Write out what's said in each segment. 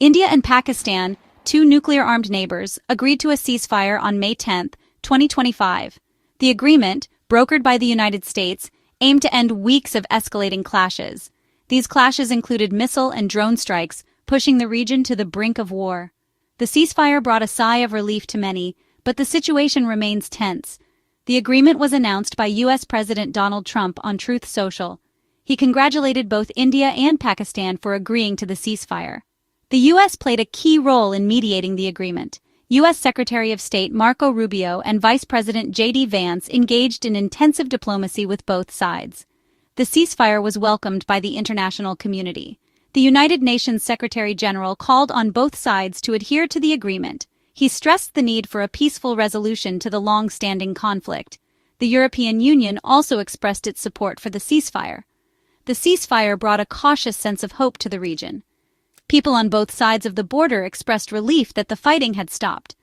India and Pakistan, two nuclear-armed neighbors, agreed to a ceasefire on May 10, 2025. The agreement, brokered by the United States, aimed to end weeks of escalating clashes. These clashes included missile and drone strikes, pushing the region to the brink of war. The ceasefire brought a sigh of relief to many, but the situation remains tense. The agreement was announced by U.S. President Donald Trump on Truth Social. He congratulated both India and Pakistan for agreeing to the ceasefire. The U.S. played a key role in mediating the agreement. U.S. Secretary of State Marco Rubio and Vice President J.D. Vance engaged in intensive diplomacy with both sides. The ceasefire was welcomed by the international community. The United Nations Secretary-General called on both sides to adhere to the agreement. He stressed the need for a peaceful resolution to the long-standing conflict. The European Union also expressed its support for the ceasefire. The ceasefire brought a cautious sense of hope to the region. People on both sides of the border expressed relief that the fighting had stopped.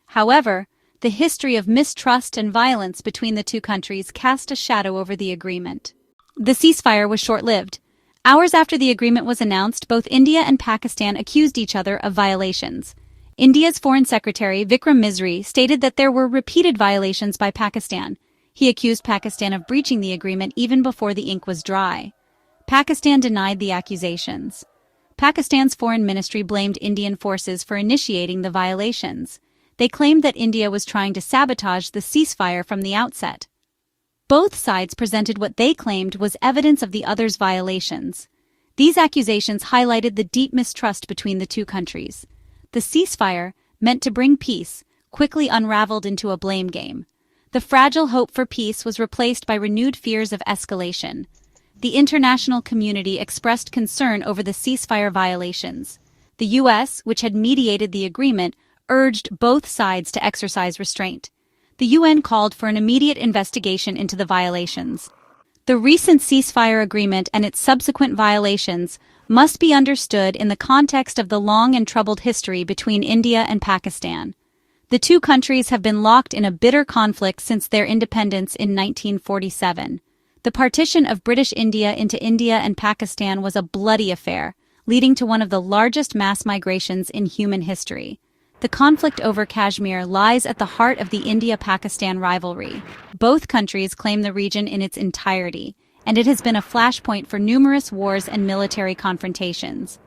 However, the history of mistrust and violence between the two countries cast a shadow over the agreement. The ceasefire was short-lived. Hours after the agreement was announced, both India and Pakistan accused each other of violations. India's Foreign Secretary Vikram Misri stated that there were repeated violations by Pakistan. He accused Pakistan of breaching the agreement even before the ink was dry. Pakistan denied the accusations. Pakistan's foreign ministry blamed Indian forces for initiating the violations. They claimed that India was trying to sabotage the ceasefire from the outset. Both sides presented what they claimed was evidence of the other's violations. These accusations highlighted the deep mistrust between the two countries. The ceasefire, meant to bring peace, quickly unraveled into a blame game. The fragile hope for peace was replaced by renewed fears of escalation. The international community expressed concern over the ceasefire violations. The U.S., which had mediated the agreement, urged both sides to exercise restraint. The UN called for an immediate investigation into the violations. The recent ceasefire agreement and its subsequent violations must be understood in the context of the long and troubled history between India and Pakistan. The two countries have been locked in a bitter conflict since their independence in 1947. The partition of British India into India and Pakistan was a bloody affair, leading to one of the largest mass migrations in human history. The conflict over Kashmir lies at the heart of the India-Pakistan rivalry. Both countries claim the region in its entirety, and it has been a flashpoint for numerous wars and military confrontations.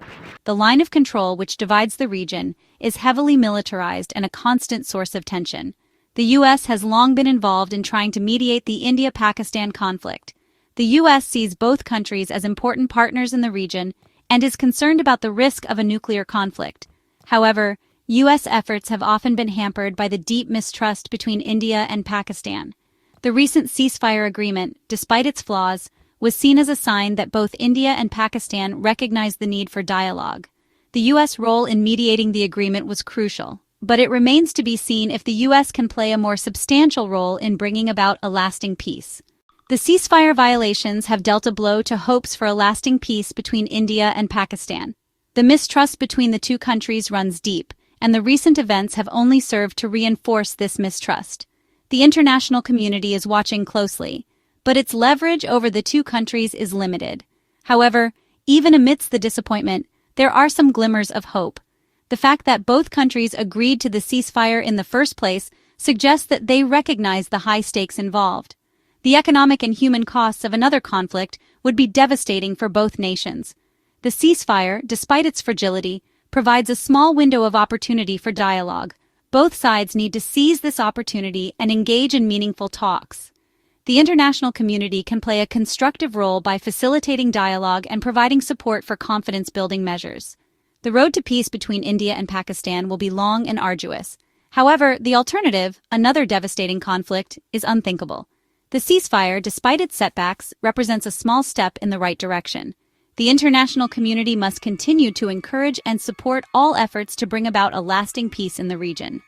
The line of control which divides the region is heavily militarized and a constant source of tension. The U.S. has long been involved in trying to mediate the India-Pakistan conflict. The U.S. sees both countries as important partners in the region and is concerned about the risk of a nuclear conflict. However, U.S. efforts have often been hampered by the deep mistrust between India and Pakistan. The recent ceasefire agreement, despite its flaws, was seen as a sign that both India and Pakistan recognized the need for dialogue. The U.S. role in mediating the agreement was crucial, but it remains to be seen if the U.S. can play a more substantial role in bringing about a lasting peace. The ceasefire violations have dealt a blow to hopes for a lasting peace between India and Pakistan. The mistrust between the two countries runs deep, and the recent events have only served to reinforce this mistrust. The international community is watching closely, but its leverage over the two countries is limited. However, even amidst the disappointment, there are some glimmers of hope. The fact that both countries agreed to the ceasefire in the first place suggests that they recognize the high stakes involved. The economic and human costs of another conflict would be devastating for both nations. The ceasefire, despite its fragility, provides a small window of opportunity for dialogue. Both sides need to seize this opportunity and engage in meaningful talks. The international community can play a constructive role by facilitating dialogue and providing support for confidence-building measures. The road to peace between India and Pakistan will be long and arduous. However, the alternative, another devastating conflict, is unthinkable. The ceasefire, despite its setbacks, represents a small step in the right direction. The international community must continue to encourage and support all efforts to bring about a lasting peace in the region.